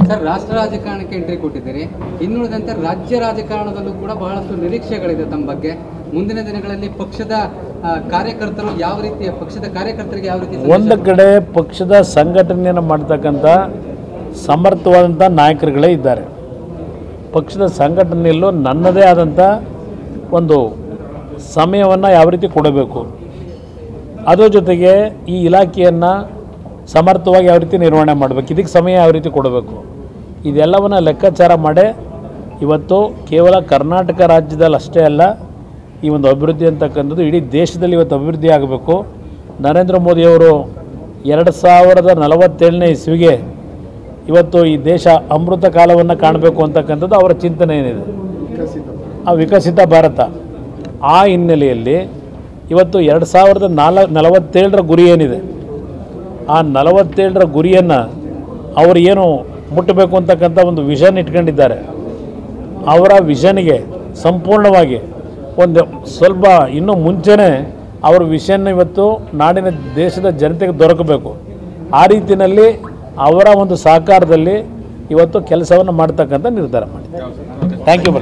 Sir, ರಾಷ್ಟ್ರ ರಾಜಕಾರಣಕ್ಕೆ entry ಕೊಟ್ಟಿದ್ದೀರಿ. ಇನ್ನುಳಿದಂತೆ ರಾಜ್ಯ ರಾಜಕಾರಣದಲ್ಲೂ ಕೂಡ ಬಹಳಷ್ಟು ನಿರೀಕ್ಷೆಗಳಿದೆ ತಮ್ಮ ಬಗ್ಗೆ. ಮುಂದಿನ ದಿನಗಳಲ್ಲಿ ಪಕ್ಷದ ಕಾರ್ಯಕರ್ತರು ಯಾವ ರೀತಿಯ ಪಕ್ಷದ ಕಾರ್ಯಕರ್ತರಿಗೆ ಯಾವ ರೀತಿ ಒಂದು ಕಡೆ ಪಕ್ಷದ ಸಂಘಟನೆಯನ್ನು ಮಾಡ್ತಕ್ಕಂಥ ಸಮರ್ಥವಾದಂಥ ನಾಯಕರುಗಳೇ ಇದ್ದಾರೆ. ಪಕ್ಷದ ಸಂಘಟನೆಯಲ್ಲೂ ನನ್ನದೇ ಆದಂಥ ಒಂದು ಸಮಯವನ್ನು ಯಾವ ರೀತಿ ಕೊಡಬೇಕು, ಅದರ ಜೊತೆಗೆ ಈ ಇಲಾಖೆಯನ್ನು ಸಮರ್ಥವಾಗಿ ಯಾವ ರೀತಿ ನಿರ್ವಹಣೆ ಮಾಡಬೇಕು, ಇದಕ್ಕೆ ಸಮಯ ಯಾವ ರೀತಿ ಕೊಡಬೇಕು, ಇದೆಲ್ಲವನ್ನು ಲೆಕ್ಕಾಚಾರ ಮಾಡೇ ಇವತ್ತು ಕೇವಲ ಕರ್ನಾಟಕ ರಾಜ್ಯದಲ್ಲಿ ಅಷ್ಟೇ ಅಲ್ಲ, ಈ ಒಂದು ಅಭಿವೃದ್ಧಿ ಅಂತಕ್ಕಂಥದ್ದು ಇಡೀ ದೇಶದಲ್ಲಿ ಇವತ್ತು ಅಭಿವೃದ್ಧಿ ಆಗಬೇಕು. ನರೇಂದ್ರ ಮೋದಿಯವರು 2047ನೇ ಇಸ್ವಿಗೆ ಇವತ್ತು ಈ ದೇಶ ಅಮೃತ ಕಾಲವನ್ನು ಕಾಣಬೇಕು ಅಂತಕ್ಕಂಥದ್ದು ಅವರ ಚಿಂತನೆ ಏನಿದೆ, ಆ ವಿಕಸಿತ ಭಾರತ. ಆ ಹಿನ್ನೆಲೆಯಲ್ಲಿ ಇವತ್ತು 2047ರ ಗುರಿ ಏನಿದೆ, ಆ 47ರ ಗುರಿಯನ್ನು ಅವರು ಏನು ಮುಟ್ಟಬೇಕು ಅಂತಕ್ಕಂಥ ಒಂದು ವಿಷನ್ ಇಟ್ಕೊಂಡಿದ್ದಾರೆ. ಅವರ ವಿಷನ್ಗೆ ಸಂಪೂರ್ಣವಾಗಿ ಒಂದು ಸ್ವಲ್ಪ ಇನ್ನೂ ಮುಂಚೆನೇ ಅವರ ವಿಷನ್ ಇವತ್ತು ನಾಡಿನ ದೇಶದ ಜನತೆಗೆ ದೊರಕಬೇಕು. ಆ ರೀತಿಯಲ್ಲಿ ಅವರ ಒಂದು ಸಹಕಾರದಲ್ಲಿ ಇವತ್ತು ಕೆಲಸವನ್ನು ಮಾಡ್ತಕ್ಕಂಥ ನಿರ್ಧಾರ ಮಾಡಿದ್ದಾರೆ. Thank you.